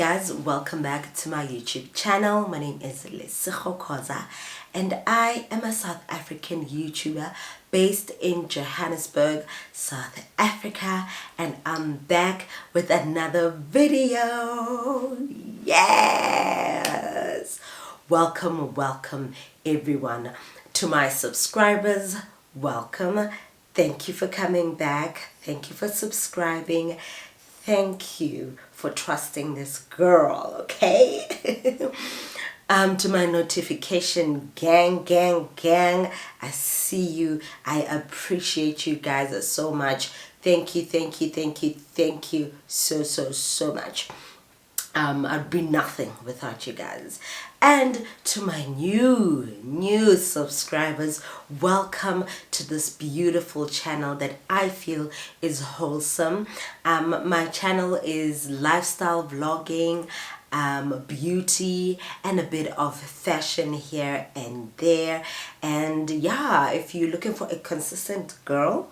guys, welcome back to my YouTube channel. My name is Lesego Khoza and I am a South African YouTuber based in Johannesburg, South Africa, and I'm back with another video. Yes! Welcome everyone. To my subscribers, welcome. Thank you for coming back. Thank you for subscribing. Thank you for trusting this girl, okay? To my notification gang, I see you. I appreciate you guys so much. Thank you so much. I'd be nothing without you guys. And to my new subscribers, welcome to this beautiful channel that I feel is wholesome. My channel is lifestyle vlogging, beauty, and a bit of fashion here and there. And yeah, if you're looking for a consistent girl,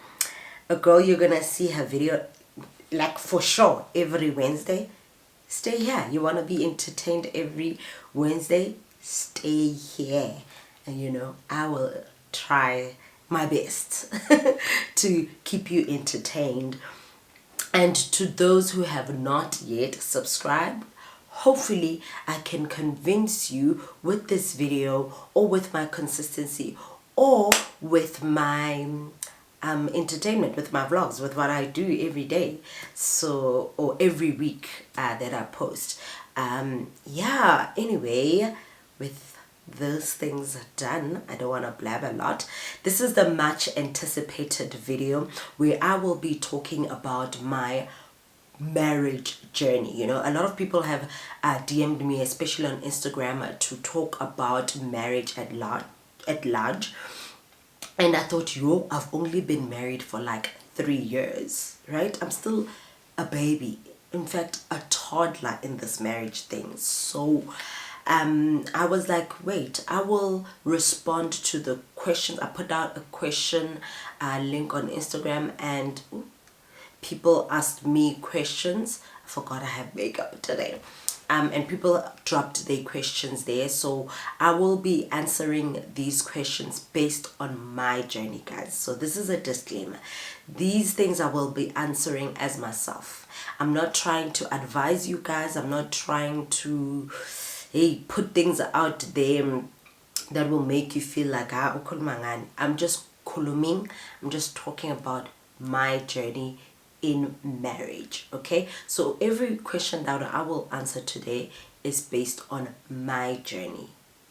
you're gonna see her video like for sure every Wednesday. Stay here. You want to be entertained every Wednesday? Stay here. And you know, I will try my best to keep you entertained. And to those who have not yet subscribed, hopefully I can convince you with this video, or with my consistency, or with my entertainment, with my vlogs, with what I do every day, so, or every week that I post. Yeah, anyway, with those things done, I don't want to blab a lot. This is the much anticipated video where I will be talking about my marriage journey. You know, a lot of people have DM'd me, especially on Instagram, to talk about marriage at large. And I thought, yo, I've only been married for like 3 years, right? I'm still a baby. In fact, a toddler in this marriage thing. So I was like, wait, I will respond to the questions. I put out a question link on Instagram, and people asked me questions. I forgot I have makeup today. And people dropped their questions there, so I will be answering these questions based on my journey, guys. So this is a disclaimer. These things I will be answering as myself. I'm not trying to advise you guys. I'm not trying to put things out there that will make you feel like I'm just kuluming. I'm just talking about my journey in marriage. Okay, so every question that I will answer today is based on my journey,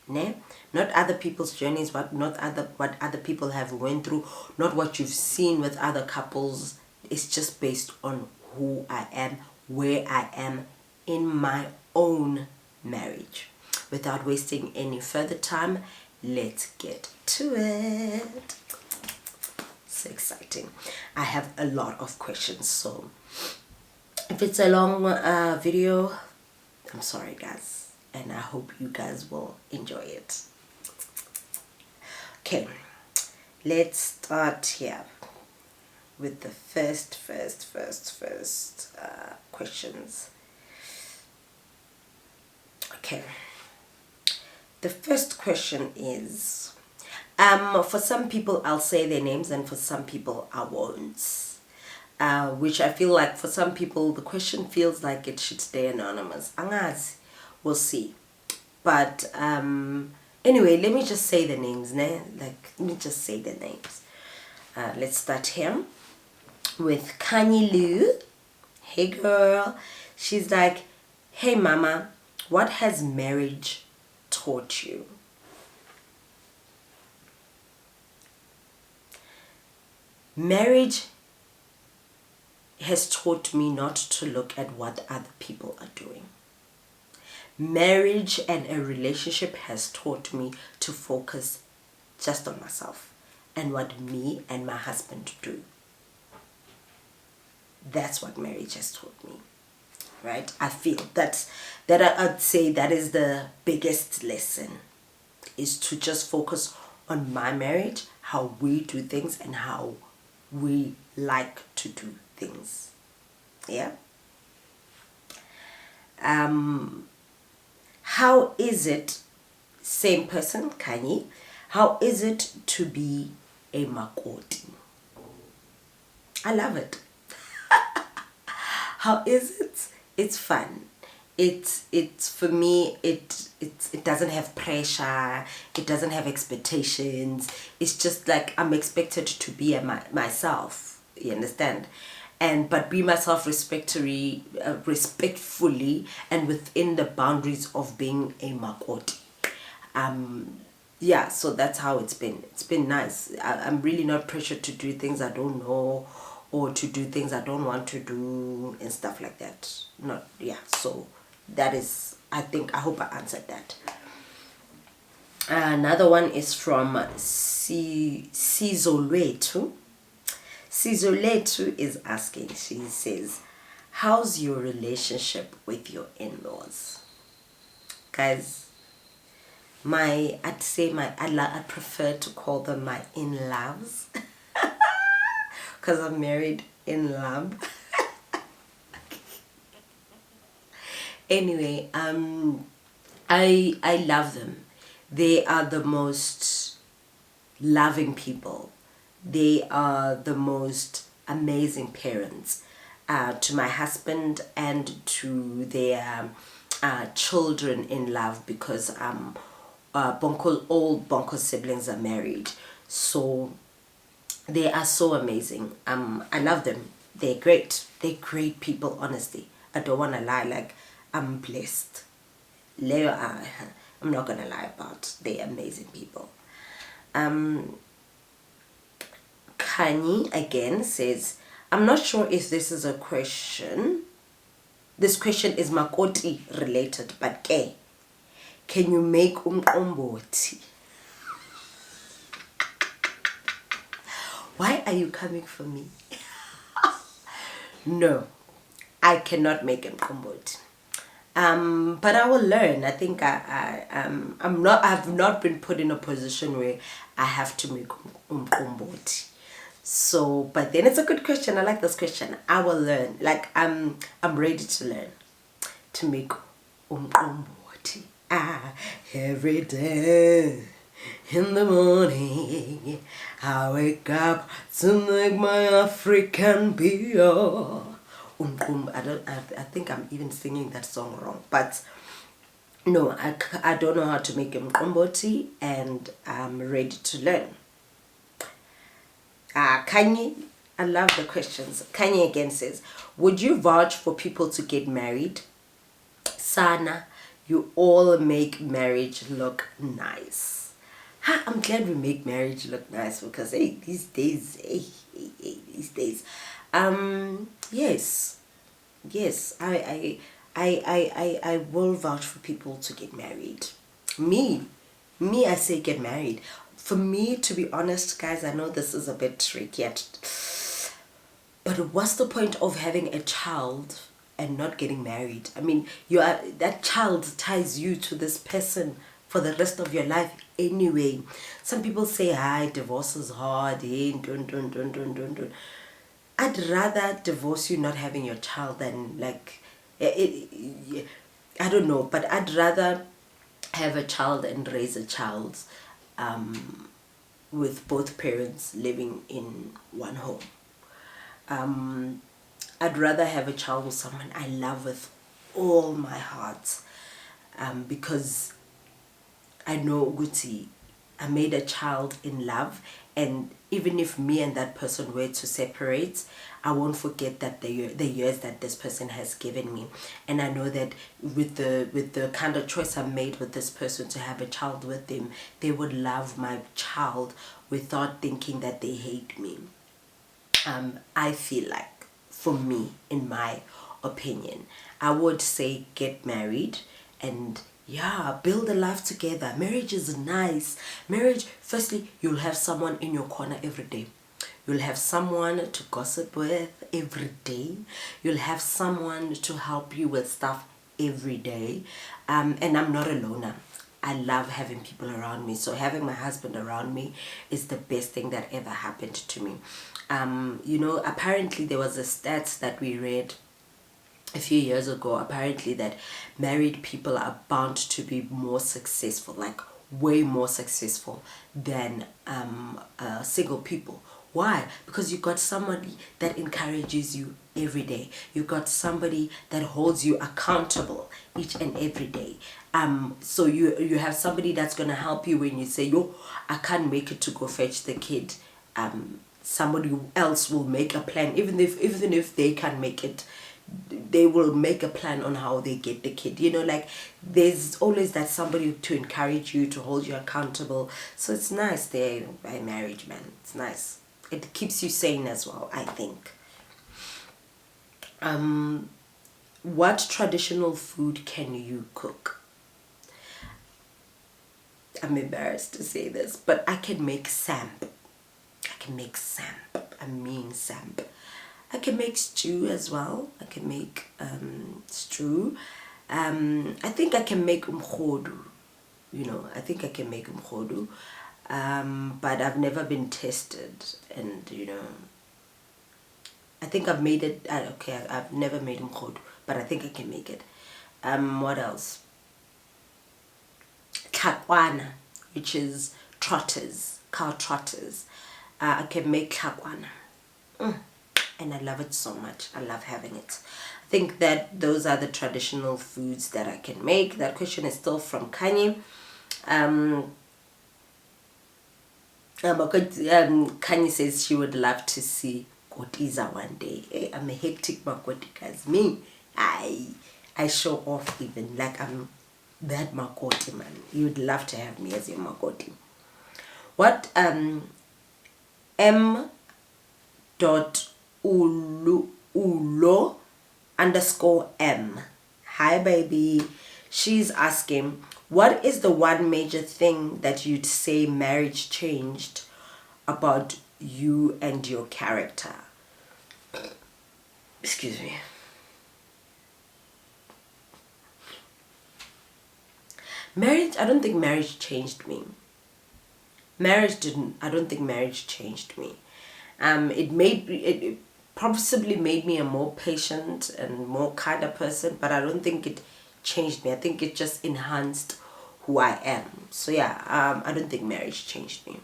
ne? Not other people's journeys, what other people have went through, not what you've seen with other couples. It's just based on who I am, where I am in my own marriage. Without wasting any further time, let's get to it. So exciting. I have a lot of questions, so if it's a long video, I'm sorry guys, and I hope you guys will enjoy it. Okay, let's start here with the first questions. Okay, the first question is, for some people I'll say their names, and for some people I won't, which I feel like for some people the question feels like it should stay anonymous. Angazi, we'll see. But anyway, let me just say the names, ne? Like, let me just say the names. Let's start here with Kanye Lou. Hey girl. She's like, hey mama, what has marriage taught you? Marriage has taught me not to look at what other people are doing. Marriage and a relationship has taught me to focus just on myself and what me and my husband do. That's what marriage has taught me, right? I feel I'd say that is the biggest lesson, is to just focus on my marriage, how we do things, and how we like to do things. Yeah. How is it, same person, Kanye, how is it to be a Makoti? I love it. How is it? It's fun. It's for me, it doesn't have pressure, it doesn't have expectations. It's just like I'm expected to be myself, you understand? And but be myself respectfully and within the boundaries of being a Makoti. Yeah, so that's how it's been nice. I'm really not pressured to do things I don't know, or to do things I don't want to do and stuff like that. Not, yeah, so that is, I hope I answered that. Another one is from Sizolwetu. Sizolwetu is asking, she says, how's your relationship with your in-laws? Guys, I prefer to call them my in-laws because I'm married in love. Anyway, I love them. They are the most loving people. They are the most amazing parents to my husband and to their children in love, because all Bonko siblings are married, so they are so amazing. I love them. They're great. They're great people, honestly. I don't want to lie, like, I'm blessed. Leo, I'm not gonna lie about, they're amazing people. Kanye again says, I'm not sure if this is a question. This question is Makoti related, but can you make umqombothi? Why are you coming for me? No, I cannot make umqombothi. But I will learn. I think I've not been put in a position where I have to make umqombothi. So, but then it's a good question. I like this question. I will learn. Like, I'm ready to learn to make umqombothi. Every day in the morning I wake up to make my African beer. I think I'm even singing that song wrong, but no, I don't know how to make umqombothi, and I'm ready to learn. Kanye, I love the questions. Kanye again says, would you vouch for people to get married? Sana, you all make marriage look nice. I'm glad we make marriage look nice, because hey, these days, yes, I will vouch for people to get married. Me, I say get married. For me, to be honest, guys, I know this is a bit tricky, but what's the point of having a child and not getting married? I mean, that child ties you to this person for the rest of your life anyway. Some people say, hi, divorce is hard, don't. I'd rather divorce you not having your child than, like, I don't know, but I'd rather have a child and raise a child with both parents living in one home. I'd rather have a child with someone I love with all my heart, because I know Guti, I made a child in love, and even if me and that person were to separate, I won't forget that the years that this person has given me. And I know that with the kind of choice I made with this person to have a child with them, they would love my child without thinking that they hate me. I feel like, for me, in my opinion, I would say get married and build a life together. Marriage is nice. Marriage, firstly, you'll have someone in your corner every day. You'll have someone to gossip with every day. You'll have someone to help you with stuff every day. And I'm not a loner. I love having people around me. So having my husband around me is the best thing that ever happened to me. Apparently there was a stats that we read a few years ago, apparently, that married people are bound to be more successful, like way more successful than single people. Why? Because you got somebody that encourages you every day. You got somebody that holds you accountable each and every day. So you have somebody that's gonna help you when you say, yo, I can't make it to go fetch the kid. Somebody else will make a plan, even if they can't make it, they will make a plan on how they get the kid. You know, like there's always that somebody to encourage you, to hold you accountable. So it's nice there by marriage, man. It's nice. It keeps you sane as well, I think. What traditional food can you cook? I'm embarrassed to say this, but I can make samp. I can make samp. I mean samp. I can make stew as well. I can make stew. I think I can make umkhodu. You know, I think I can make umkhodu. But I've never been tested, and you know, I think I've made it. Okay, I've never made umkhodu, but I think I can make it. What else? Tlakwana, which is trotters, cow trotters. I can make tlakwana. And I love it so much. I love having it. I think that those are the traditional foods that I can make. That question is still from Kanye. Kanye says she would love to see Kotiza one day. Hey, I'm a hectic Makoti, guys. Me, I show off even. Like I'm that Makoti, man. You'd love to have me as your Makoti. What M dot ulo underscore M. Hi baby. She's asking, what is the one major thing that you'd say marriage changed about you and your character? Excuse me. Marriage, I don't think marriage changed me. I don't think marriage changed me. It possibly made me a more patient and more kinder person, but I don't think it changed me. I think it just enhanced who I am. So yeah, I don't think marriage changed me.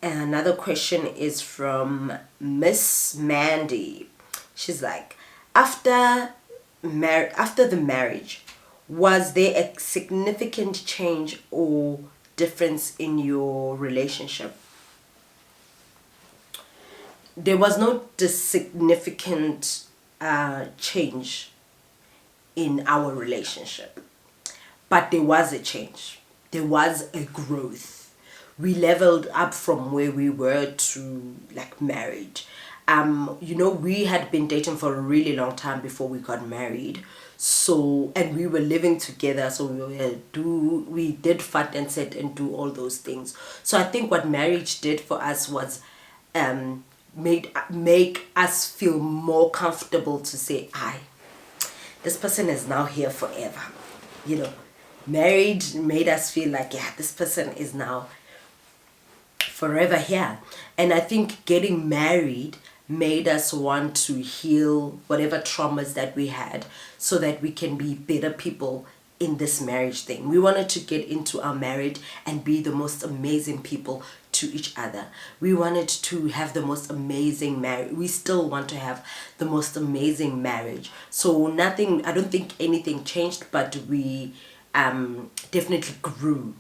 And another question is from Miss Mandy. She's like, after the marriage, was there a significant change or difference in your relationship? There was no significant change in our relationship, but there was a change. There was a growth. We leveled up from where we were to like marriage. You know, we had been dating for a really long time before we got married. So, and we were living together, so we did fight and sit and do all those things. So I think what marriage did for us was make us feel more comfortable to say, this person is now here forever. You know, marriage made us feel like, yeah, this person is now forever here. And I think getting married made us want to heal whatever traumas that we had so that we can be better people in this marriage thing. We wanted to get into our marriage and be the most amazing people to each other. We wanted to have the most amazing marriage. We still want to have the most amazing marriage. So I don't think anything changed, but we definitely grew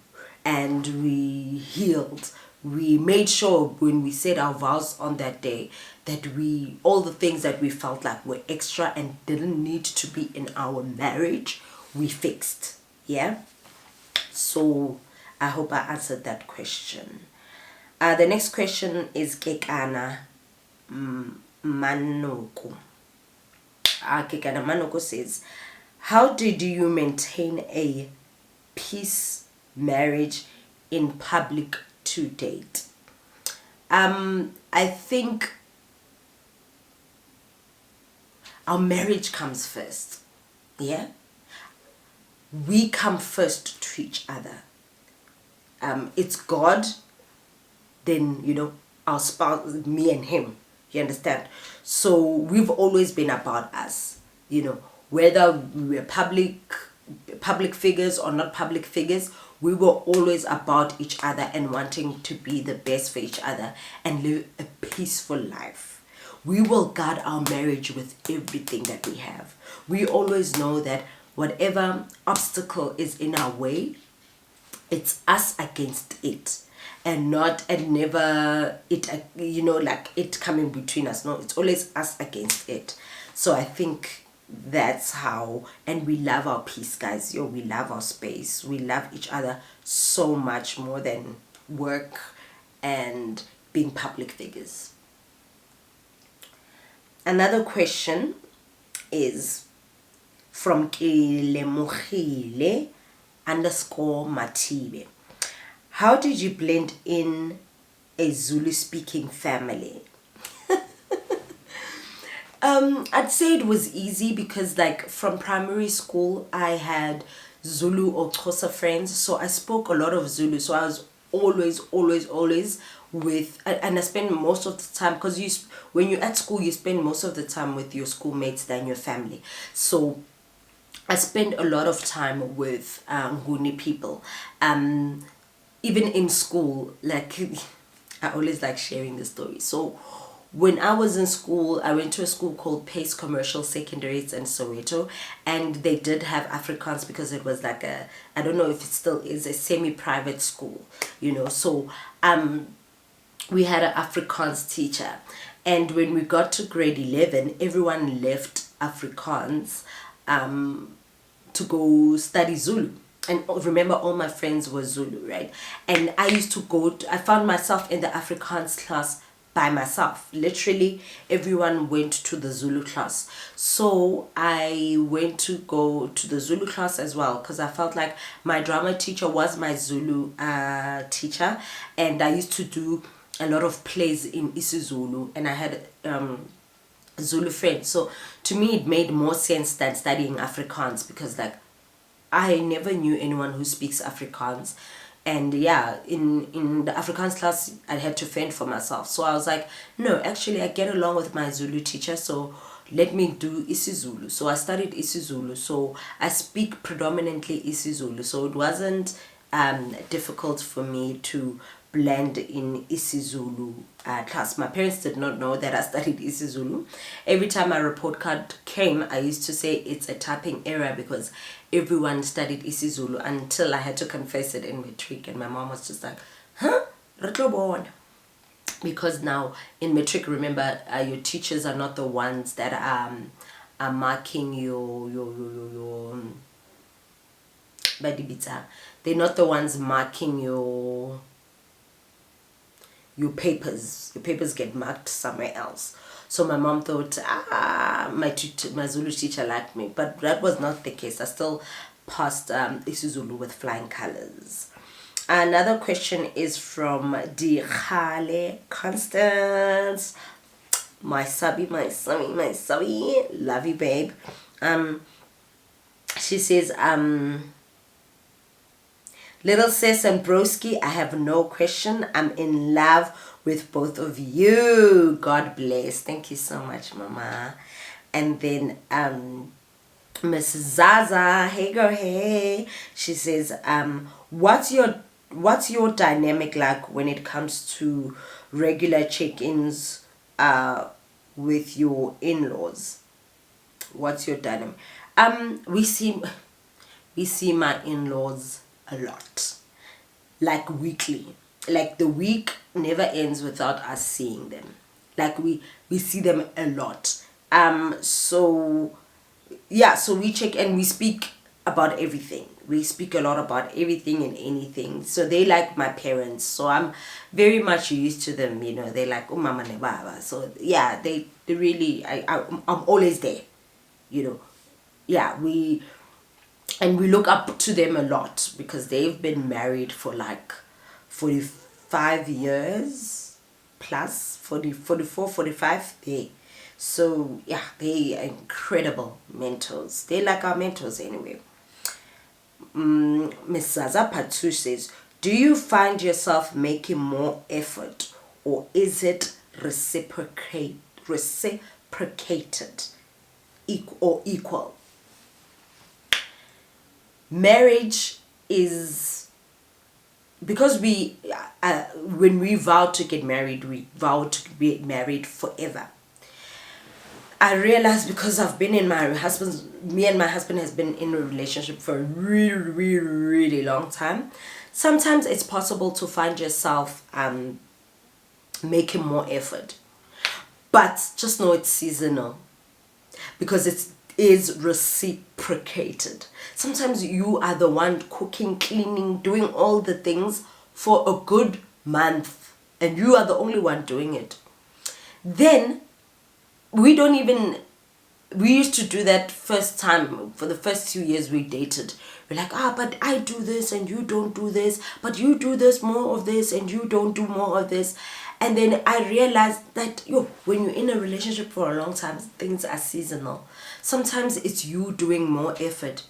and we healed. We made sure when we said our vows on that day that all the things that we felt like were extra and didn't need to be in our marriage, we fixed. Yeah. So I hope I answered that question. The next question is Kekana Manoko. Kekana Manoko says, how did you maintain a peace marriage in public to date? I think our marriage comes first. Yeah, we come first to each other. It's God, then our spouse, me and him. You understand? So we've always been about us, you know, whether we were public figures or not public figures. We were always about each other and wanting to be the best for each other and live a peaceful life. We will guard our marriage with everything that we have. We always know that whatever obstacle is in our way, it's us against it, and never it, you know, like it coming between us. No, it's always us against it. So I think that's how. And we love our peace, guys. We love our space. We love each other so much more than work and being public figures. Another question is from Kilemogile _ Matibe. How did you blend in a Zulu speaking family? I'd say it was easy because, like, from primary school I had Zulu or Xhosa friends, so I spoke a lot of Zulu. So I was always with, and I spent most of the time, because when you're at school you spend most of the time with your schoolmates than your family. So I spend a lot of time with Nguni people. Even in school, like, I always like sharing the story. So when I was in school, I went to a school called Pace Commercial Secondary. It's in Soweto, and they did have Afrikaans because it was like a, I don't know if it still is, a semi-private school, you know. So we had an Afrikaans teacher, and when we got to grade 11, everyone left Afrikaans to go study Zulu. And remember, all my friends were Zulu, right? And I used to I found myself in the Afrikaans class by myself. Literally everyone went to the Zulu class, so I went to go to the Zulu class as well, because I felt like my drama teacher was my Zulu teacher, and I used to do a lot of plays in isiZulu, and I had Zulu friends. So to me it made more sense than studying Afrikaans, because, like, I never knew anyone who speaks Afrikaans. And yeah, in the Afrikaans class I had to fend for myself. So I was like, no, actually I get along with my Zulu teacher, so let me do isiZulu. So I studied isiZulu, so I speak predominantly isiZulu. So it wasn't difficult for me to blend in isiZulu class. My parents did not know that I studied isiZulu. Every time my report card came, I used to say it's a typing error, because everyone studied isiZulu, until I had to confess it in matric, and my mom was just like, huh? Because now in matric, remember, your teachers are not the ones that are marking your they're not the ones marking your papers. Your papers get marked somewhere else. So my mom thought, my Zulu teacher liked me, but that was not the case. I still passed isiZulu with flying colors. Another question is from Dikhale Constance. My subby, love you, babe. She says, little sis and broski, I have no question. I'm in love with both of you. God bless. Thank you so much, mama. And then Miss Zaza, hey girl, hey. She says, what's your dynamic like when it comes to regular check-ins with your in-laws? What's your dynamic? We see my in-laws a lot, like weekly. Like the week never ends without us seeing them. Like we see them a lot. So yeah, so we check and we speak about everything. We speak a lot about everything and anything. So they like my parents, so I'm very much used to them, you know. They like, oh mama ne baba. So yeah, they really, I'm always there, you know. Yeah, we look up to them a lot, because they've been married for like 45 years plus, 44, 45 they. So yeah, they are incredible mentors. They like our mentors anyway. Miss Zaza Patu says, do you find yourself making more effort, or is it reciprocated? reciprocated or equal. Marriage is, because we when we vow to get married, we vow to be married forever. I realized, because I've been in me and my husband has been in a relationship for a really, really, really long time. Sometimes it's possible to find yourself making more effort, but just know it's seasonal, because it is reciprocated. Sometimes you are the one cooking, cleaning, doing all the things for a good month, and you are the only one doing it. Then we used to do that first time. For the first 2 years we dated, we're like, but I do this and you don't do this, but you do this more of this and you don't do more of this. And then I realized that when you're in a relationship for a long time, things are seasonal. Sometimes it's you doing more effort,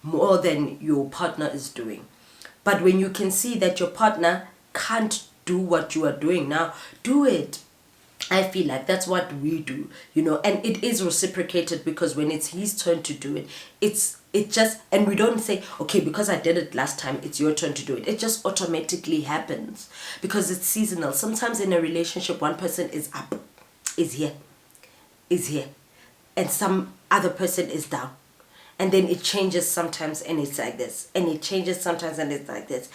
more than your partner is doing. But when you can see that your partner can't do what you are doing now, do it. I feel like that's what we do, and it is reciprocated, because when it's his turn to do it, and we don't say, okay, because I did it last time, it's your turn to do it. It just automatically happens, because it's seasonal. Sometimes in a relationship, one person is up, is here, and some other person is down. And then it changes sometimes and it's like this, and it changes sometimes and it's like this.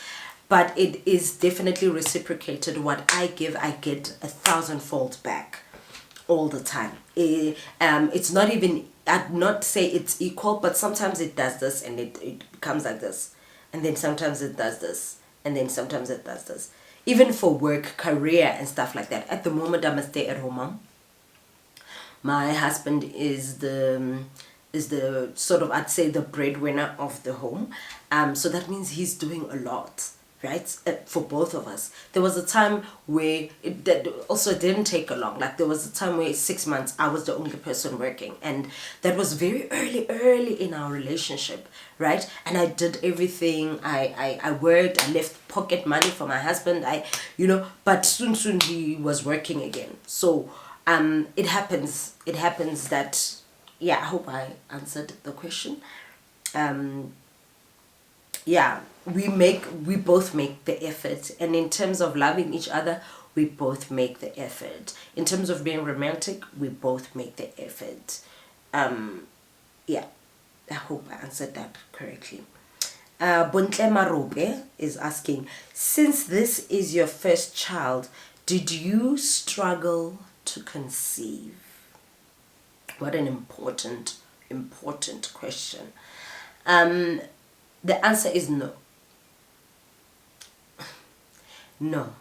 But it is definitely reciprocated. What I give, I get 1,000-fold back all the time. It's not even, I'd not say it's equal, but sometimes it does this and it becomes like this. And then sometimes it does this. And then sometimes it does this. Even for work, career and stuff like that. At the moment, I'm a stay-at-home mom. My husband is the sort of, I'd say, the breadwinner of the home. So that means he's doing a lot, right? For both of us. There was a time where that also didn't take a long. Like there was a time where 6 months I was the only person working, and that was very early in our relationship, right? And I did everything. I worked. I left pocket money for my husband. But soon he was working again. So it happens. It happens that. Yeah, I hope I answered the question. We both make the effort, and in terms of loving each other, we both make the effort. In terms of being romantic, we both make the effort. I hope I answered that correctly. Bontle Marobe is asking, since this is your first child, did you struggle to conceive? What an important question. The answer is no. No.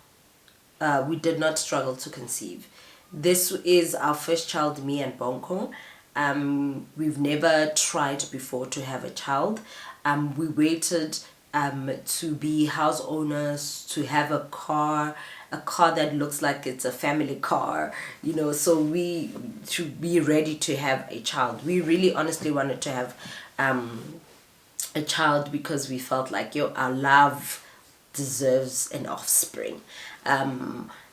We did not struggle to conceive. This is our first child, me and Bonko. We've never tried before to have a child. We waited to be house owners, to have a car that looks like it's a family car, so we should be ready to have a child. We really honestly wanted to have a child because we felt like our love deserves an offspring.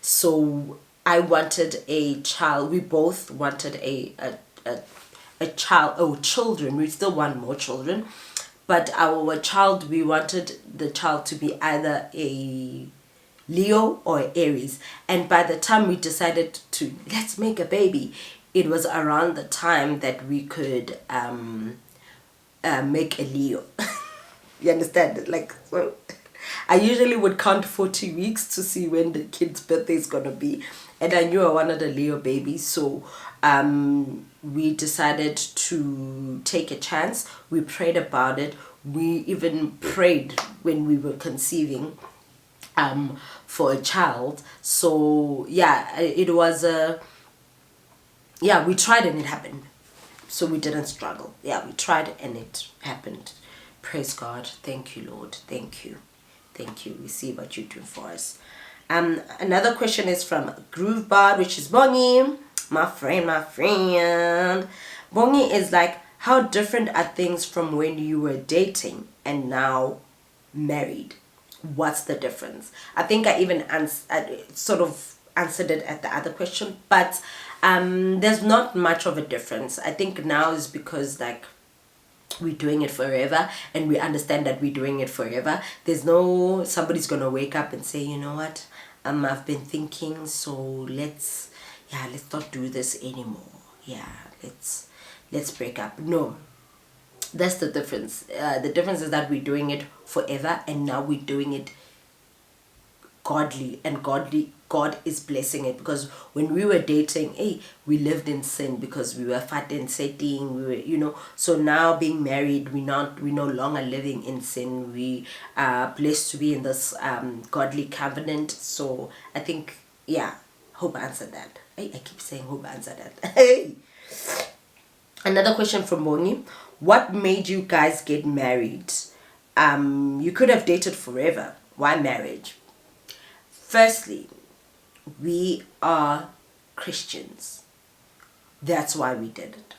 So I wanted a child. We both wanted a child, children. We still want more children, but our child, we wanted the child to be either a Leo or Aries. And by the time we decided to let's make a baby, it was around the time that we could make a Leo. You understand? So I usually would count 40 weeks to see when the kid's birthday is gonna be, and I knew I wanted a Leo baby, so we decided to take a chance. We prayed about it. We even prayed when we were conceiving for a child. So it was we tried and it happened. So we didn't struggle. We tried and it happened. Praise God. Thank you, Lord. Thank you. We see what you do for us. Another question is from Groovebard, which is Bongi, my friend. Bongi is like, how different are things from when you were dating and now married? What's the difference? I think I even sort of answered it at the other question, but there's not much of a difference. I think now is because like we're doing it forever and we understand that we're doing it forever. There's no somebody's gonna wake up and say, you know what, I've been thinking, so let's not do this anymore. Let's break up. No, that's the difference. The difference is that we're doing it forever, and now we're doing it godly, and God is blessing it. Because when we were dating, we lived in sin because we were fat and setting, we were, so now being married, we're no longer living in sin. We are blessed to be in this godly covenant. So I think, hope I answered that. I keep saying hope I answered that. Hey. Another question from Boni. What made you guys get married? You could have dated forever. Why marriage? Firstly, we are Christians. That's why we did it.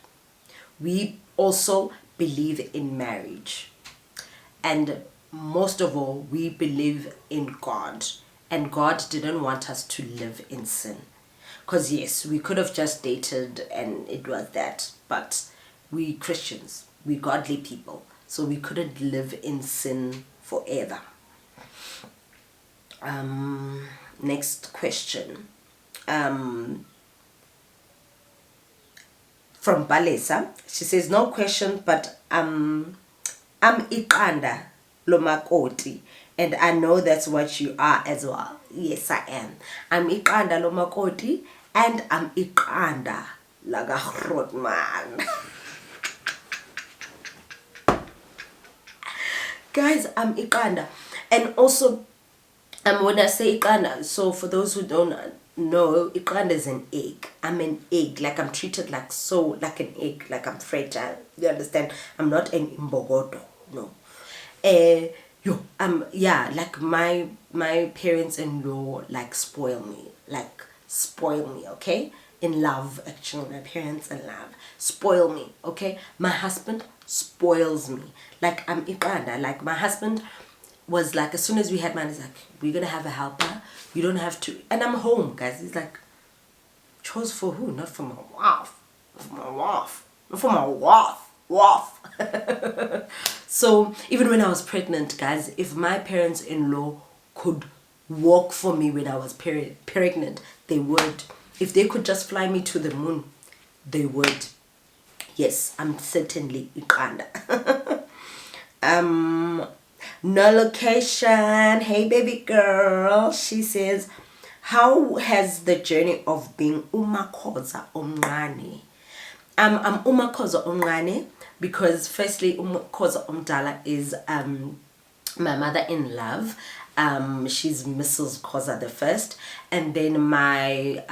We also believe in marriage. And most of all, we believe in God. And God didn't want us to live in sin. Because yes, we could have just dated and it was that. But we Christians, we godly people. So we couldn't live in sin forever. Next question. From Balesa. She says, no question, but I'm Iqanda lo Makoti. And I know that's what you are as well. Yes, I am. I'm Iqanda lo Makoti, and I'm Iqanda laga Grootman. Guys, I'm Iqanda. And also, when I say Iqanda, so for those who don't know, Iqanda is an egg. I'm an egg. Like I'm treated like an egg. Like I'm fragile. You understand? I'm not an imbogodo. No. Like my parents-in-law like spoil me, okay? In love, actually, my parents in love spoil me, okay? My husband spoils me. Like I'm Iqanda. Like my husband was like, as soon as we had mine, he's like, we're gonna have a helper. You don't have to. And I'm home, guys. He's like, chose for who? Not for my wife. For my wife. Not for my wife. So even when I was pregnant, guys, if my parents-in-law could walk for me when I was pregnant, they would. If they could just fly me to the moon, they would. Yes, I'm certainly Iqanda. No location. Hey baby girl. She says, how has the journey of being umakhoza omncane? I'm umakhoza omncane because firstly umakhoza omdala is my mother-in-law. She's Mrs. Khoza the first, and then my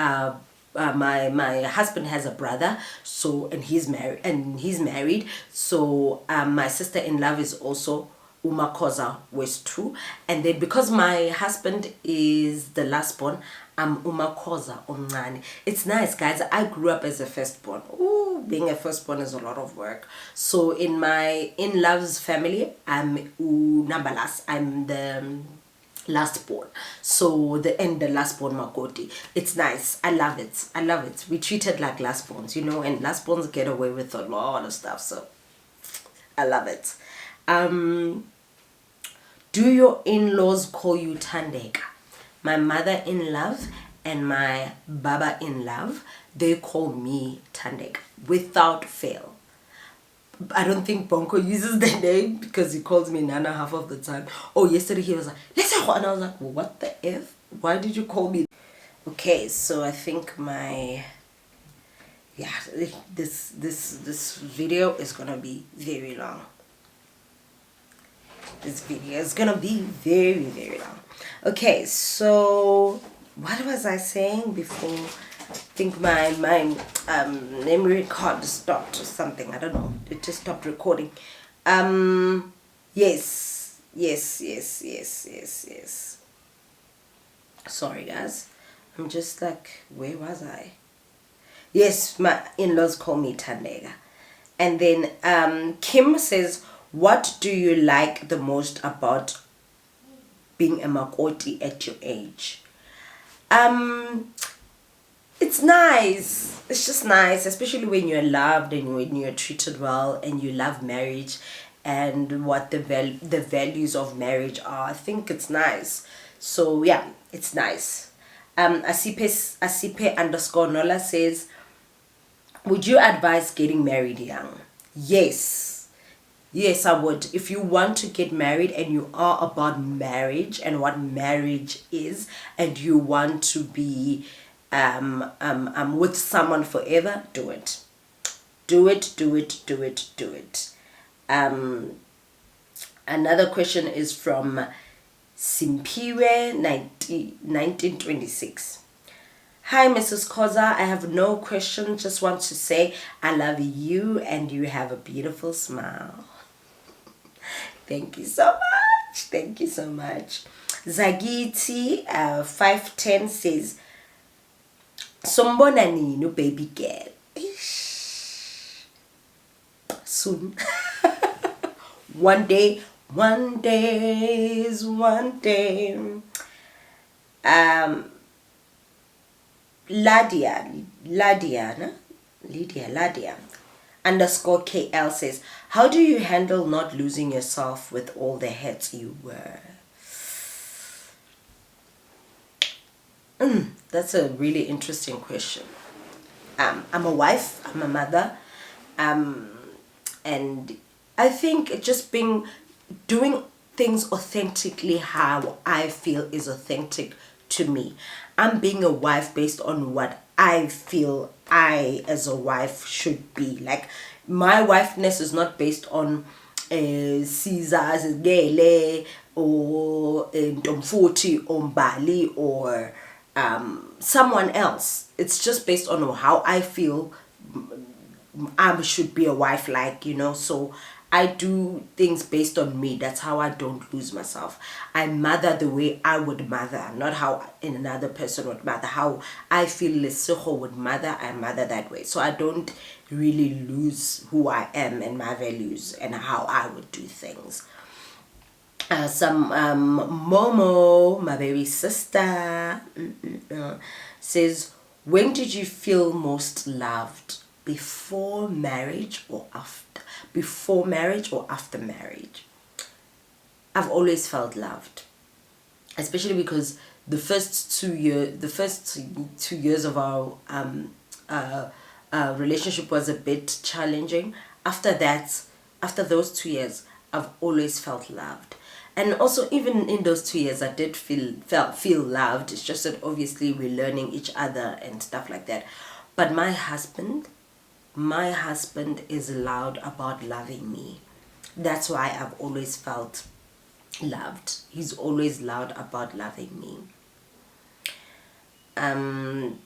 husband has a brother, so and he's married. So my sister-in-law is also Umakhoza West 2, and then because my husband is the last born, I'm Umakhoza Omncane. It's nice, guys. I grew up as a firstborn. Ooh, being a firstborn is a lot of work. So in my in-laws family, I'm Unambalas. I'm the last born. So the last born Makoti. It's nice. I love it. We treated like last borns, and last borns get away with a lot of stuff. So I love it. Do your in-laws call you Tandeka? My mother-in-law and my baba-in-law, they call me Tandeka without fail. I don't think Bonko uses the name because he calls me Nana half of the time. Oh, yesterday he was like, let's go. And I was like, well, what the F? Why did you call me? Okay, so I think this video is gonna be very long. This video is gonna be very, very long. Okay, so what was I saying before? I think my memory card stopped or something. I don't know. It just stopped recording. Yes. Sorry, guys. I'm just like, where was I? Yes, my in-laws call me Tandega. And then Kim says, what do you like the most about being a Makoti at your age? it's nice. It's just nice, especially when you're loved and when you're treated well and you love marriage and what the values of marriage are. I think it's nice. So yeah, it's nice. Asipe underscore Nola says, would you advise getting married young? Yes. Yes, I would. If you want to get married and you are about marriage and what marriage is, and you want to be with someone forever, do it. Do it, do it, do it, do it. Another question is from Simpiwe 1926. Hi, Mrs. Koza. I have no question. Just want to say I love you and you have a beautiful smile. Thank you so much. Thank you so much. Zagiti 510 says, Sombona nini, baby girl. Ish. Soon. One day is one day. Lydia underscore KL says, how do you handle not losing yourself with all the hats you wear? That's a really interesting question. I'm a wife, I'm a mother, and I think just doing things authentically how I feel is authentic to me. I'm being a wife based on what I feel I as a wife should be. Like, my wifeness is not based on Caesar's Gele or Domfuti or Bali or someone else. It's just based on how I feel I should be a wife, like, so I do things based on me. That's how I don't lose myself. I mother the way I would mother, not how another person would mother. How I feel Lesotho would mother, I mother that way. So I don't really lose who I am and my values and how I would do things. Momo, my baby sister, says, when did you feel most loved? Before marriage or after? Before marriage or after marriage? I've always felt loved, especially because the first 2 years of our relationship was a bit challenging. After that, after those 2 years, I've always felt loved. And also, even in those 2 years, I did feel loved. It's just that obviously we're learning each other and stuff like that. But my husband is loud about loving me. That's why I've always felt loved. He's always loud about loving me. And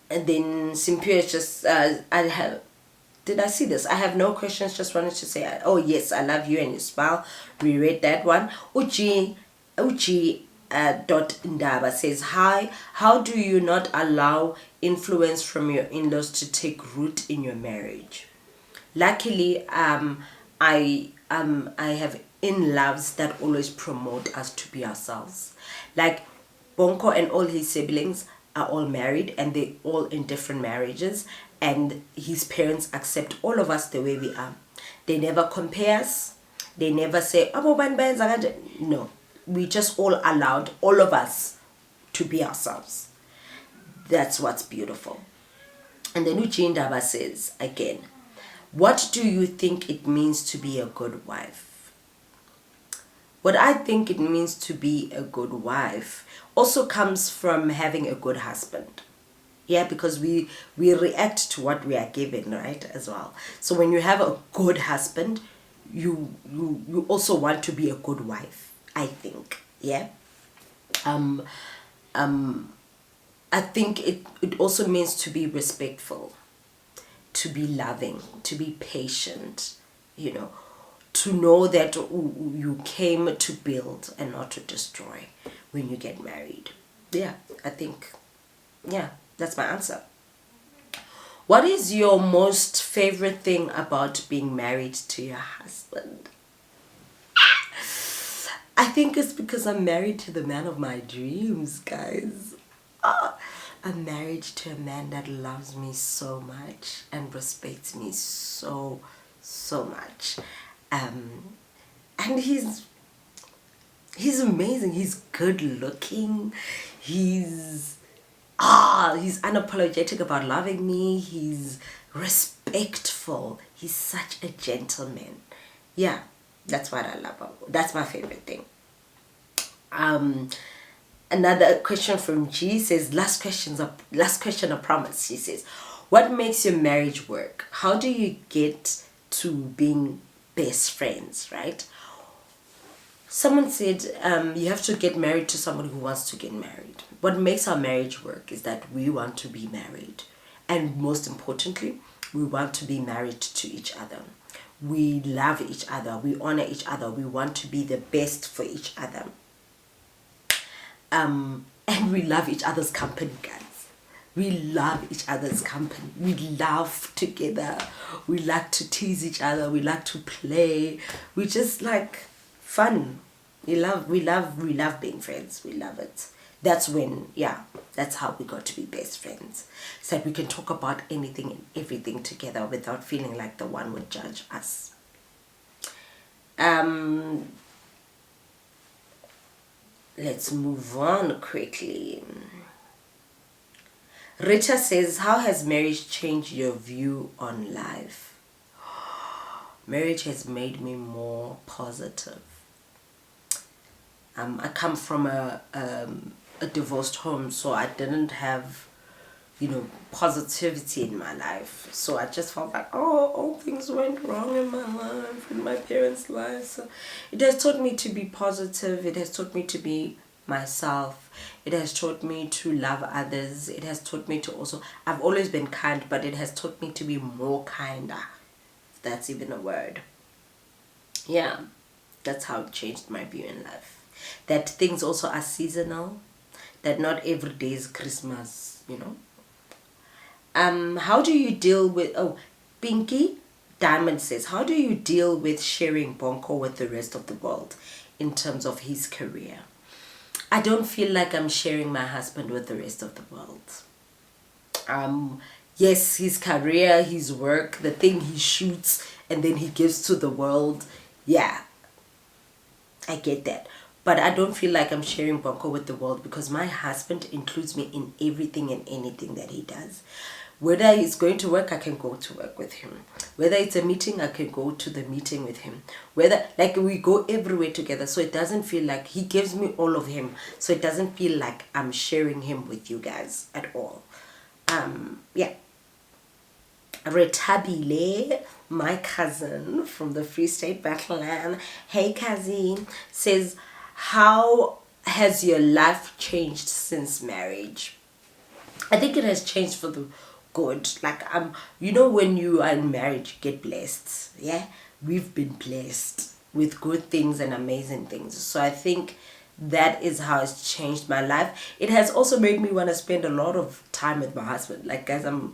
then Simpure just did I see this? I have no questions, just wanted to say, oh yes, I love you and you smile. Reread that one. Uchi Ndaba says, hi, how do you not allow influence from your in-laws to take root in your marriage? Luckily, I have in-laws that always promote us to be ourselves. Like Bonko and all his siblings are all married and they're all in different marriages, and his parents accept all of us the way we are. They never compare us. They never say, no. We just all allowed, all of us, to be ourselves. That's what's beautiful. And then Uchindaba says, again, what do you think it means to be a good wife? What I think it means to be a good wife also comes from having a good husband. Yeah, because we react to what we are given, right, as well. So when you have a good husband, you also want to be a good wife, I think. Yeah. I think it also means to be respectful, to be loving, to be patient, to know that you came to build and not to destroy when you get married. Yeah, I think, yeah, that's my answer. What is your most favorite thing about being married to your husband? I think it's because I'm married to the man of my dreams, guys. I'm married to a man that loves me so much and respects me so, so much. And he's amazing. He's good looking. He's unapologetic about loving me. He's respectful. He's such a gentleman. Yeah, that's what I love about. That's my favorite thing. Another question from G says, last question, I promise. She says, what makes your marriage work? How do you get to being best friends, right? Someone said you have to get married to someone who wants to get married. What makes our marriage work is that we want to be married. And most importantly, we want to be married to each other. We love each other. We honor each other. We want to be the best for each other. And we love each other's company, guys. We love each other's company. We laugh together. We like to tease each other. We like to play. We just like fun. We love being friends. We love it. That's how we got to be best friends. So that we can talk about anything and everything together without feeling like the one would judge us. Let's move on quickly. Rita says, how has marriage changed your view on life? Marriage has made me more positive. I come from a divorced home, so I didn't have, positivity in my life. So I just felt like, all things went wrong in my life, in my parents' lives. So it has taught me to be positive. It has taught me to be myself. It has taught me to love others. It has taught me to also, I've always been kind, but it has taught me to be more kinder, if that's even a word. Yeah, that's how it changed my view in life. That things also are seasonal, that not every day is Christmas, How do you deal with, Pinky Diamond says, how do you deal with sharing Bonko with the rest of the world in terms of his career? I don't feel like I'm sharing my husband with the rest of the world. Yes, his career, his work, the thing he shoots and then he gives to the world. Yeah, I get that. But I don't feel like I'm sharing Bonko with the world because my husband includes me in everything and anything that he does. Whether he's going to work, I can go to work with him. Whether it's a meeting, I can go to the meeting with him. Whether, we go everywhere together. So it doesn't feel like he gives me all of him. So it doesn't feel like I'm sharing him with you guys at all. Yeah. Retabile, my cousin from the Free State Battleland, hey cousin, says, how has your life changed since marriage? I think it has changed for the good. When you are in marriage, you get blessed. Yeah, we've been blessed with good things and amazing things. So I think that is how it's changed my life. It has also made me want to spend a lot of time with my husband. Guys, I'm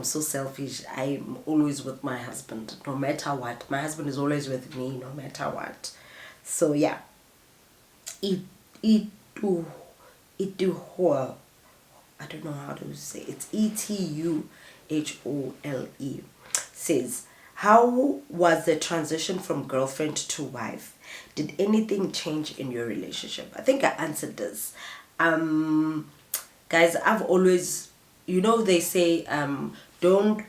so selfish. I'm always with my husband, no matter what. My husband is always with me, no matter what. So yeah, I don't know how to say it. Etuhole says, how was the transition from girlfriend to wife? Did anything change in your relationship? I think I answered this. Guys, I've always, they say, don't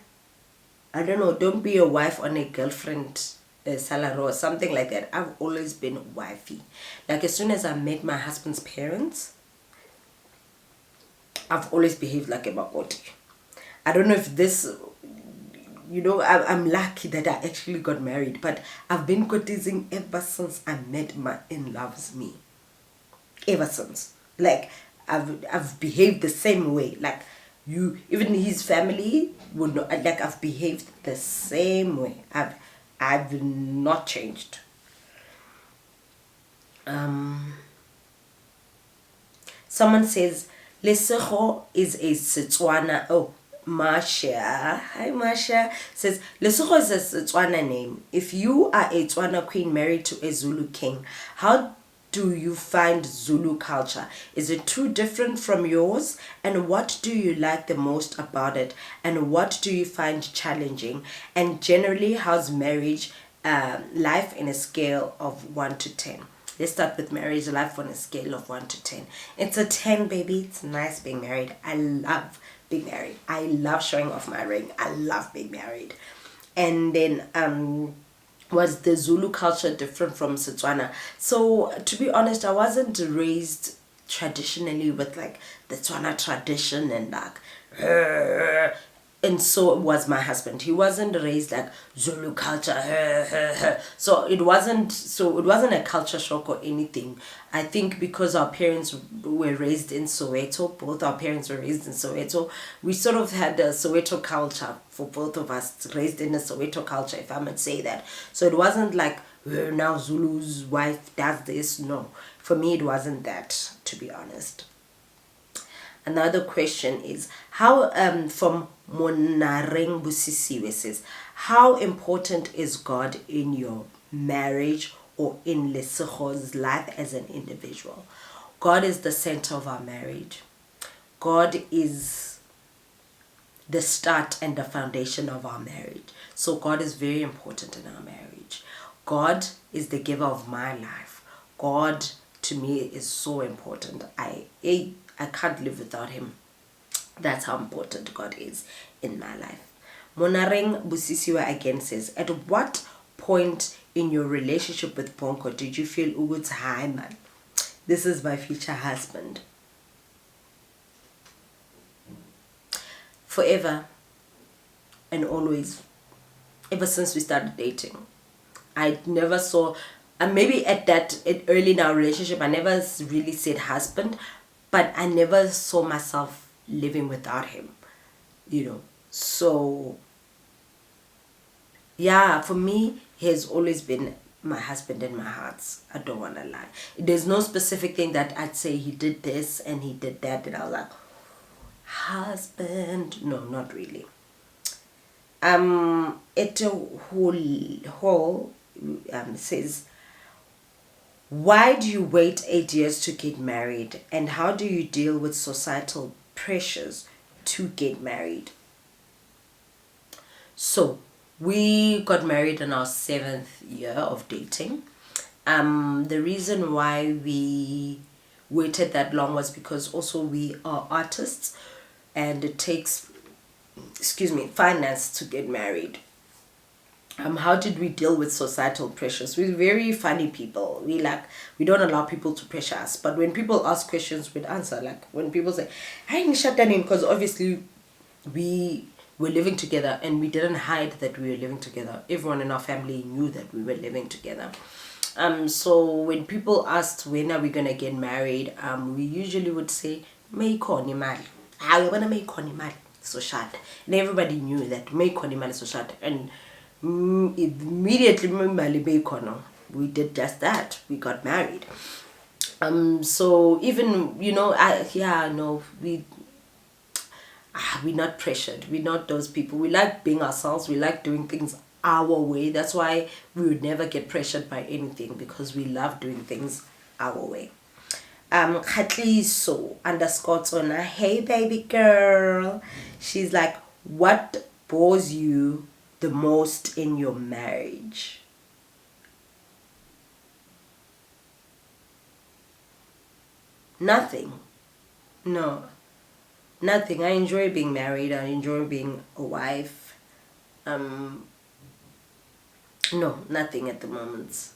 be a wife on a girlfriend salary or something like that. I've always been wifey. As soon as I met my husband's parents, I've always behaved like a Makoti. I don't know if this, I'm lucky that I actually got married, but I've been courtesing ever since I met my in-laws me. Ever since. I've behaved the same way. Even his family would know, I've behaved the same way. I've not changed. Someone says, Lesego is a Setswana. Oh, Masha. Hi, Masha. Says, Lesego is a Setswana name. If you are a Tswana queen married to a Zulu king, how do you find Zulu culture? Is it too different from yours? And what do you like the most about it? And what do you find challenging? And generally, how's marriage life in a scale of 1 to 10? Let's start with marriage life on a scale of 1 to 10. It's a 10, baby. It's nice being married. I love being married. I love showing off my ring. I love being married. And then was the Zulu culture different from Setswana? So to be honest, I wasn't raised traditionally with like the Tswana tradition and like and so was my husband. He wasn't raised like Zulu culture. So it wasn't a culture shock or anything. I think because our parents were raised in Soweto, both our parents were raised in Soweto, we sort of had a Soweto culture for both of us, raised in a Soweto culture, if I might say that. So it wasn't like now Zulu's wife does this. No, for me it wasn't that, to be honest. Another question is how from Monareng Busisiwe says, how important is God in your marriage or in Lesego's life as an individual? God is the center of our marriage. God is the start and the foundation of our marriage. So God is very important in our marriage. God is the giver of my life. God to me is so important. I can't live without him. That's how important God is in my life. Monareng Busisiwa again says, at what point in your relationship with Ponko did you feel Ugu's hi man? This is my future husband. Forever and always, ever since we started dating, I never saw, and maybe early in our relationship, I never really said husband, but I never saw myself living without him, So, yeah, for me, he has always been my husband in my heart. I don't want to lie. There's no specific thing that I'd say he did this and he did that, and I was like, husband. No, not really. Whole says, why do you wait 8 years to get married, and how do you deal with societal pressures to get married? So we got married in our 7th year of dating. The reason why we waited that long was because also we are artists and it takes finance to get married. How did we deal with societal pressures? We're very funny people. We don't allow people to pressure us. But when people ask questions, we'd answer. Like when people say, "I didn't shut down," because obviously we were living together and we didn't hide that we were living together. Everyone in our family knew that we were living together. So when people asked when are we gonna get married, we usually would say, "Make money, mali. I wanna make money, mali." So short, and everybody knew that make money, mali, so short, and immediately we did just that. We got married. So even we're not pressured. We're not those people. We like being ourselves. We like doing things our way. That's why we would never get pressured by anything, because we love doing things our way. Khatliso _Tsona, hey baby girl. She's like, what bores you the most in your marriage? Nothing. No, nothing. I enjoy being married. I enjoy being a wife. No, nothing at the moment.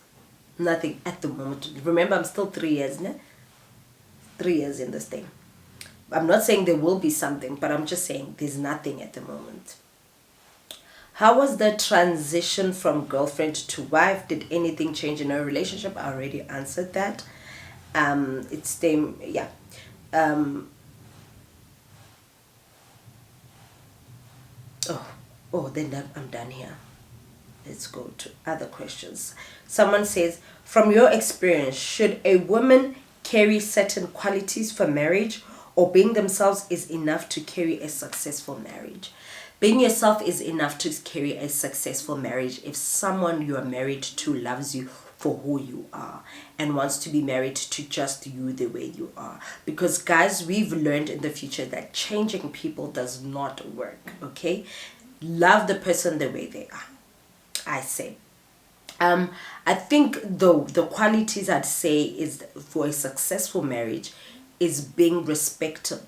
Nothing at the moment. Remember, I'm still 3 years, ne? 3 years in this thing. I'm not saying there will be something, but I'm just saying there's nothing at the moment. How was the transition from girlfriend to wife? Did anything change in our relationship? I already answered that. It's same, yeah. Then I'm done here. Let's go to other questions. Someone says, from your experience, should a woman carry certain qualities for marriage, or being themselves is enough to carry a successful marriage? Being yourself is enough to carry a successful marriage if someone you are married to loves you for who you are and wants to be married to just you the way you are. Because guys, we've learned in the future that changing people does not work. Okay, love the person the way they are, I say. I think the qualities I'd say is for a successful marriage is being respectful,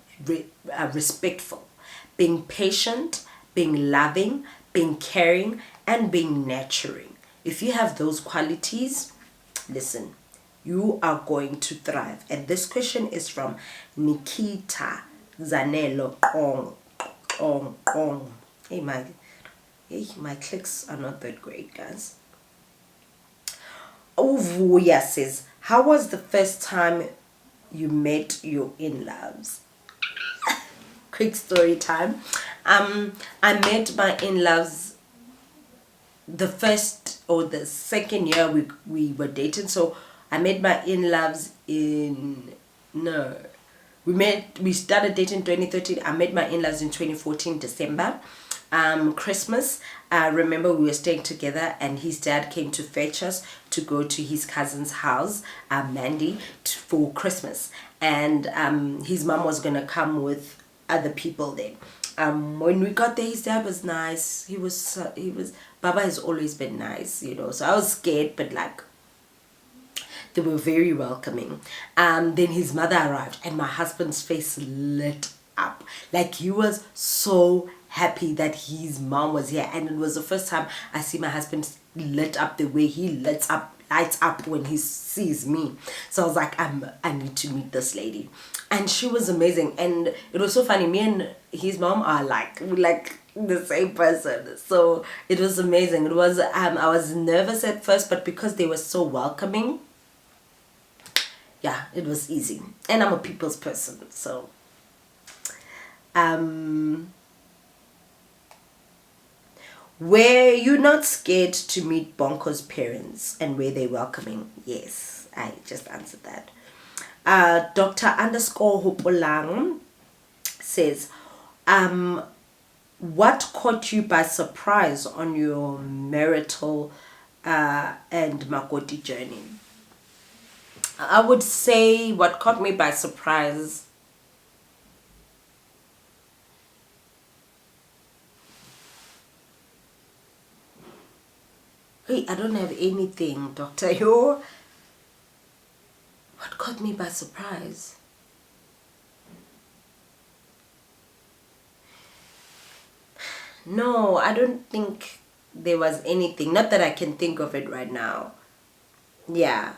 being patient, being loving, being caring, and being nurturing. If you have those qualities, listen, you are going to thrive. And this question is from Nikita Zanello Ong. Hey, my clicks are not that great, guys. Uvuya says, how was the first time you met your in-laws? Quick story time. I met my in-laws the first or the second year we were dating. So I met my in-laws we started dating in 2013. I met my in-laws in 2014 December. Christmas, I remember we were staying together and his dad came to fetch us to go to his cousin's house, Mandy, for Christmas. And his mom was gonna come with other people there. When we got there, his dad was nice. He was Baba has always been nice, you know. So I was scared, but like they were very welcoming. Then his mother arrived and my husband's face lit up. Like he was so happy that his mom was here, and it was the first time I see my husband lit up the way he lights up when he sees me. So I was like, I need to meet this lady, and she was amazing. And it was so funny, me and his mom are like the same person, so it was amazing. It was I was nervous at first, but because they were so welcoming, yeah, it was easy. And I'm a people's person, so were you not scared to meet Bonko's parents, and were they welcoming? Yes, I just answered that. Dr. underscore Hopolang says, what caught you by surprise on your marital and Makoti journey? I would say what caught me by surprise Hey, I don't have anything, Dr. Yo. What caught me by surprise? No, I don't think there was anything. Not that I can think of it right now. Yeah.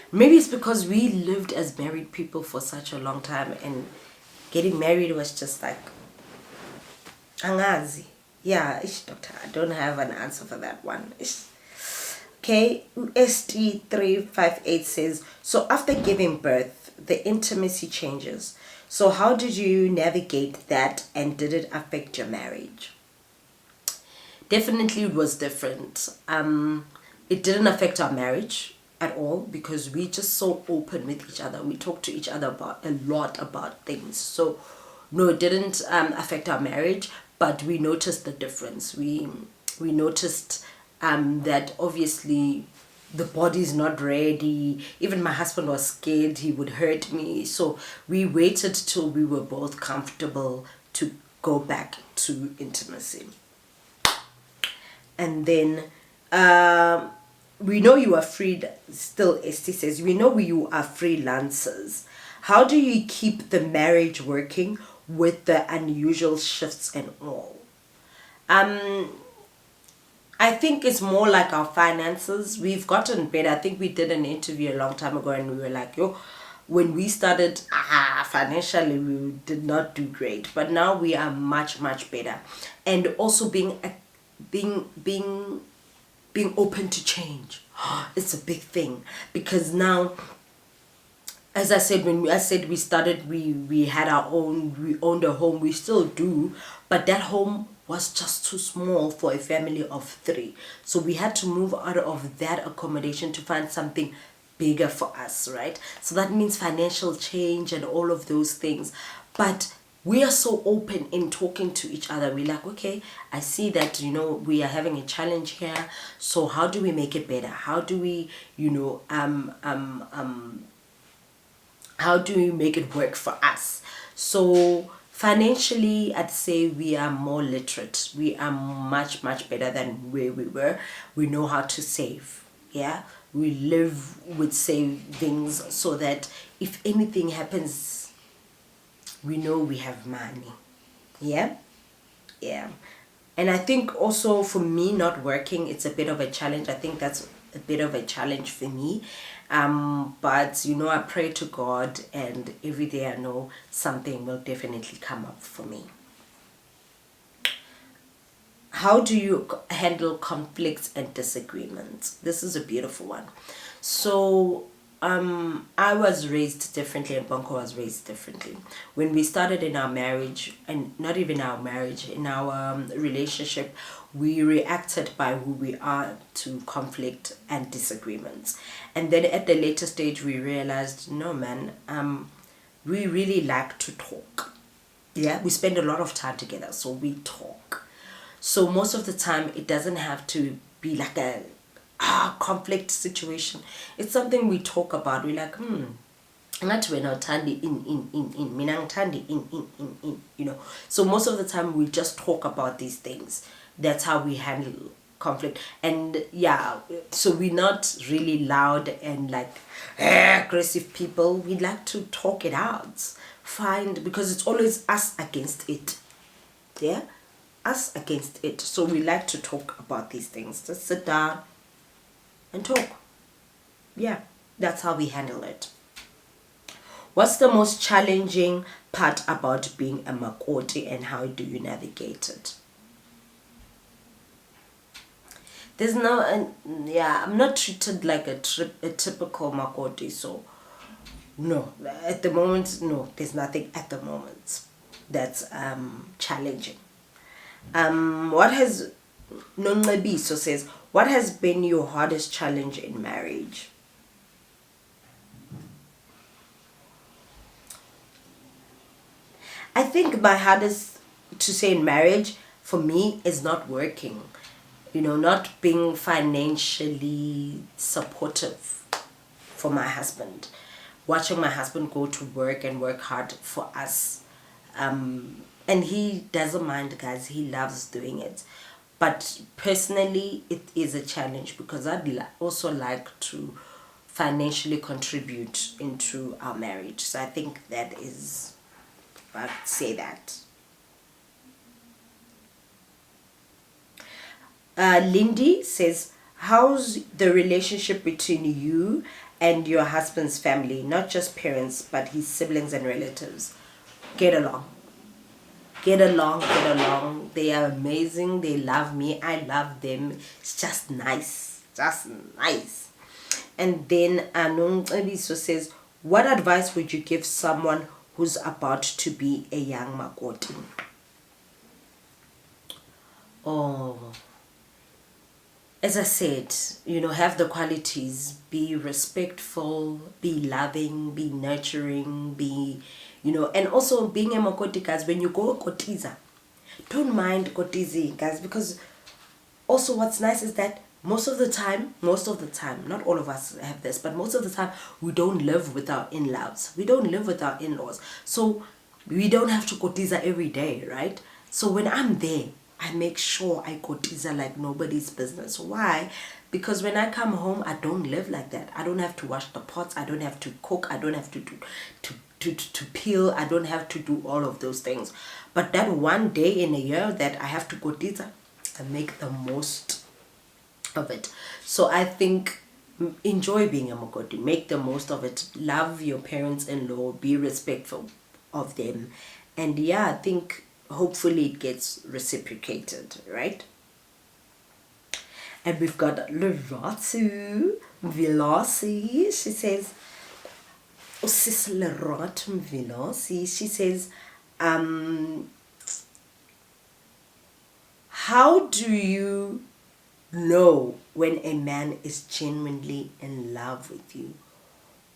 Maybe it's because we lived as married people for such a long time, and getting married was just like angazi. Yeah, doctor, I don't have an answer for that one. Okay, ST358 says, so after giving birth, the intimacy changes. So how did you navigate that, and did it affect your marriage? Definitely it was different. It didn't affect our marriage at all because we just so open with each other. We talk to each other about a lot about things. So no, it didn't affect our marriage, but we noticed the difference. We noticed that obviously the body's not ready. Even my husband was scared he would hurt me. So we waited till we were both comfortable to go back to intimacy. And then we know you are free. Still, ST says, we know you are freelancers. How do you keep the marriage working with the unusual shifts and all? I think it's more like our finances. We've gotten better. I think we did an interview a long time ago and we were like, when we started financially, we did not do great, but now we are much better. And also being open to change. It's a big thing, because now, as I said, when I said we started, we had our own, we owned a home, we still do, but that home was just too small for a family of 3. So we had to move out of that accommodation to find something bigger for us, right? So that means financial change and all of those things. But we are so open in talking to each other. We're like, okay, I see that, we are having a challenge here. So how do we make it better? How do we, how do we make it work for us? So financially, I'd say we are more literate. We are much, much better than where we were. We know how to save. Yeah. We live with savings so that if anything happens, we know we have money. Yeah. Yeah. And I think also for me not working, it's a bit of a challenge. I think that's a bit of a challenge for me. But I pray to God, and every day I know something will definitely come up for me. How do you handle conflicts and disagreements? This is a beautiful one. So I was raised differently and Bonko was raised differently. When we started in our marriage, and not even our marriage, in our relationship, we reacted by who we are to conflict and disagreements. And then at the later stage, we realized, no man, we really like to talk. Yeah, we spend a lot of time together, so we talk. So most of the time, it doesn't have to be like a conflict situation. It's something we talk about. We're like, ngathi wena uthanda in mina ngithanda in. So most of the time we just talk about these things. That's how we handle conflict. And yeah, so we're not really loud and like aggressive people. We like to talk it out, because it's always us against it. Yeah, us against it. So we like to talk about these things. Just sit down and talk. Yeah, that's how we handle it. What's the most challenging part about being a Makoti, and how do you navigate it? There's no, I'm not treated like a typical Makoti, so no, at the moment, no, there's nothing at the moment that's challenging. What has Nonqebiso says, what has been your hardest challenge in marriage? I think my hardest to say in marriage for me is not working. Not being financially supportive for my husband. Watching my husband go to work and work hard for us. And he doesn't mind, guys. He loves doing it. But personally, it is a challenge because I'd also like to financially contribute into our marriage. So I think that is, I'd say that. Lindy says, how's the relationship between you and your husband's family? Not just parents, but his siblings and relatives. Get along. Get along, get along. They are amazing. They love me. I love them. It's just nice. Just nice. And then Anung says, what advice would you give someone who's about to be a young Makoti? Oh, as I said, have the qualities. Be respectful, be loving, be nurturing, be, and also being a Makoti, guys, when you go kotiza, don't mind kotizi, guys, because also what's nice is that most of the time, not all of us have this, but most of the time, we don't live with our in-laws. We don't live with our in-laws. So we don't have to kotiza every day, right? So when I'm there, I make sure I kotiza like nobody's business. Why? Because when I come home, I don't live like that. I don't have to wash the pots. I don't have to cook. I don't have to do to peel. I don't have to do all of those things. But that one day in a year that I have to kotiza, I make the most of it. So I think enjoy being a Makoti. Make the most of it. Love your parents-in-law. Be respectful of them. And yeah, I think hopefully it gets reciprocated, right? And we've got Leratu Vilasi. She says, Sis Leratu Vilasi. She says, how do you know when a man is genuinely in love with you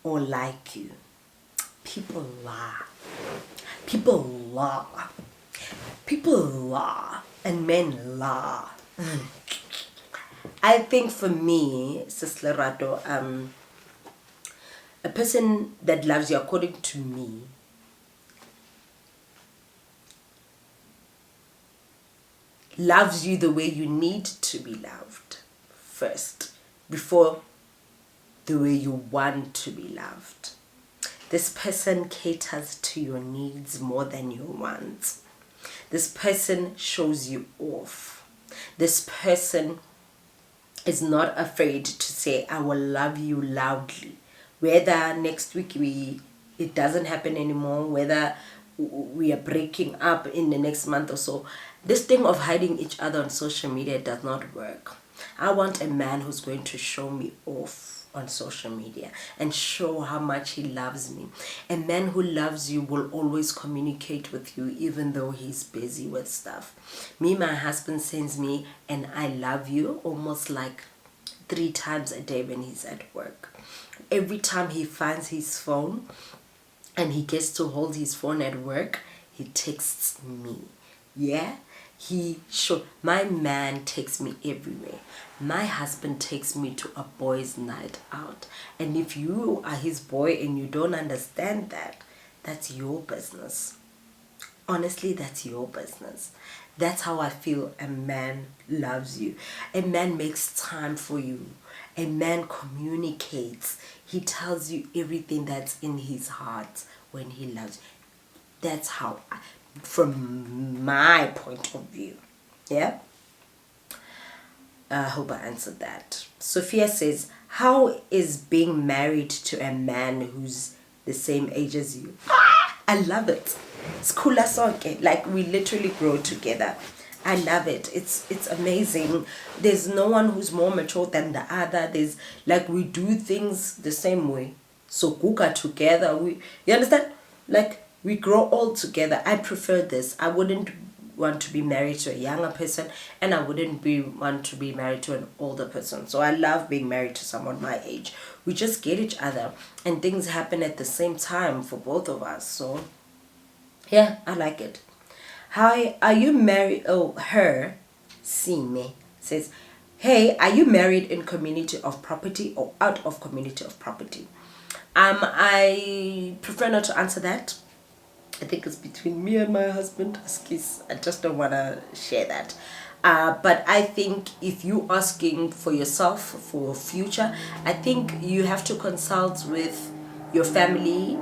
or like you? people lie. People lie. People lie. And men lie. I think for me, Sis Lerato, a person that loves you, according to me, loves you the way you need to be loved first, before the way you want to be loved. This person caters to your needs more than your wants. This person shows you off. This person is not afraid to say, I will love you loudly. Whether next week it doesn't happen anymore, whether we are breaking up in the next month or so. This thing of hiding each other on social media does not work. I want a man who's going to show me off on social media and show how much he loves me. A man who loves you will always communicate with you even though he's busy with stuff. Me, my husband sends me an I love you almost like 3 times a day when he's at work. Every time he finds his phone and he gets to hold his phone at work, he texts me. Yeah? My man takes me everywhere. My husband takes me to a boys' night out. And if you are his boy and you don't understand that, that's your business. Honestly, that's your business. That's how I feel a man loves you. A man makes time for you. A man communicates. He tells you everything that's in his heart when he loves you. That's how, from my point of view. Yeah? I hope I answered that. Sophia says, how is being married to a man who's the same age as you? I love it. It's cool as okay. Like, we literally grow together. I love it. It's amazing. There's no one who's more mature than the other. There's like, we do things the same way. So kuka together. You understand? Like, we grow all together. I prefer this. I wouldn't want to be married to a younger person, and I wouldn't want to be married to an older person. So I love being married to someone my age. We just get each other and things happen at the same time for both of us. So yeah, I like it. Hi, are you married? Oh, her, see me, says, hey, are you married in community of property or out of community of property? I prefer not to answer that. I think it's between me and my husband. I just don't want to share that. But I think if you asking for yourself for future, I think you have to consult with your family,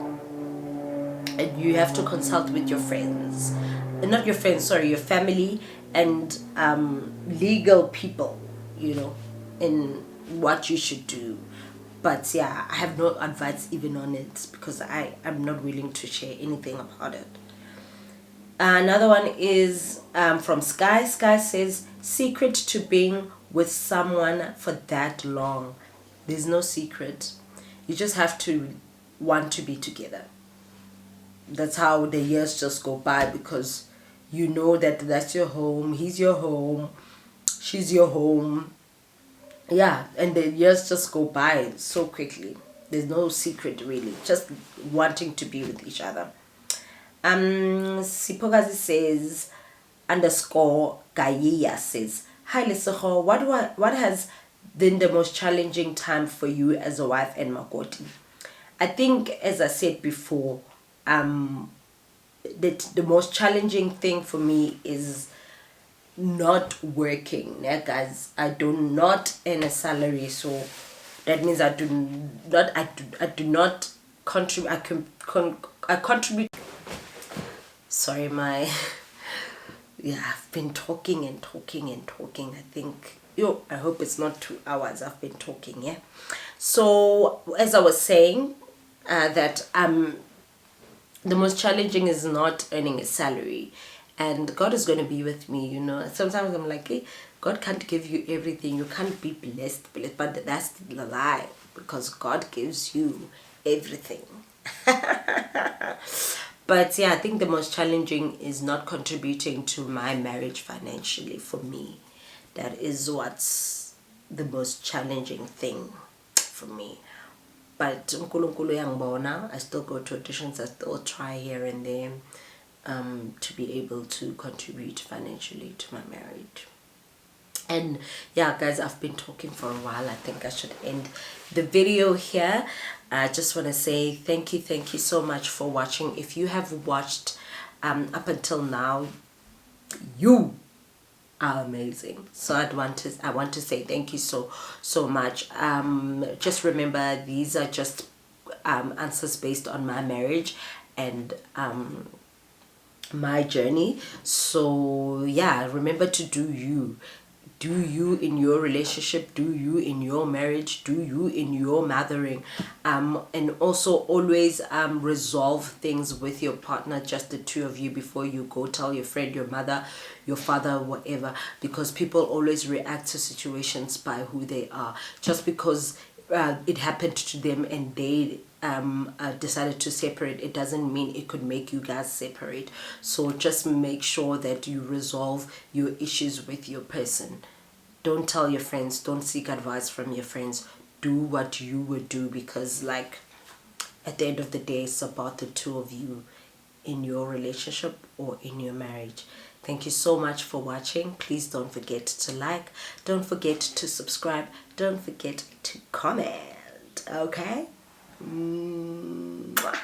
and you have to consult with your friends. Not your friends, sorry, your family and legal people, in what you should do. But yeah, I have no advice even on it because I'm not willing to share anything about it. Another one is from Sky. Sky says, secret to being with someone for that long. There's no secret. You just have to want to be together. That's how the years just go by, because you know that that's your home, he's your home, she's your home. Yeah, and the years just go by so quickly. There's no secret really, just wanting to be with each other. Sipogazi says _Gaiya says, hi Lesego, what has been the most challenging time for you as a wife and Makoti? I think, as I said before, the most challenging thing for me is not working. Yeah, guys, I do not earn a salary, so that means I do not contribute. I contribute. Sorry, my I've been talking and talking and talking. I think I hope it's not 2 hours I've been talking. Yeah. So as I was saying, that the most challenging is not earning a salary, and God is going to be with me. Sometimes I'm like, hey, God can't give you everything. You can't be blessed, but that's the lie, because God gives you everything. But yeah, I think the most challenging is not contributing to my marriage financially for me. That is what's the most challenging thing for me. but uNkulunkulu uyangibona. I still go to auditions, I still try here and there to be able to contribute financially to my marriage. And yeah, guys, I've been talking for a while. I think I should end the video here. I just want to say thank you so much for watching. If you have watched up until now, you are amazing. So I want to say thank you so much. Just remember, these are just answers based on my marriage and my journey. So yeah, remember to do you in your relationship, do you in your marriage, do you in your mothering, and also always resolve things with your partner, just the two of you, before you go tell your friend, your mother, your father, whatever, because people always react to situations by who they are. Just because it happened to them and they decided to separate, it doesn't mean it could make you guys separate. So just make sure that you resolve your issues with your person. Don't tell your friends, don't seek advice from your friends. Do what you would do, because like at the end of the day, it's about the two of you in your relationship or in your marriage. Thank you so much for watching. Please don't forget to like, don't forget to subscribe, don't forget to comment, okay? Mwah.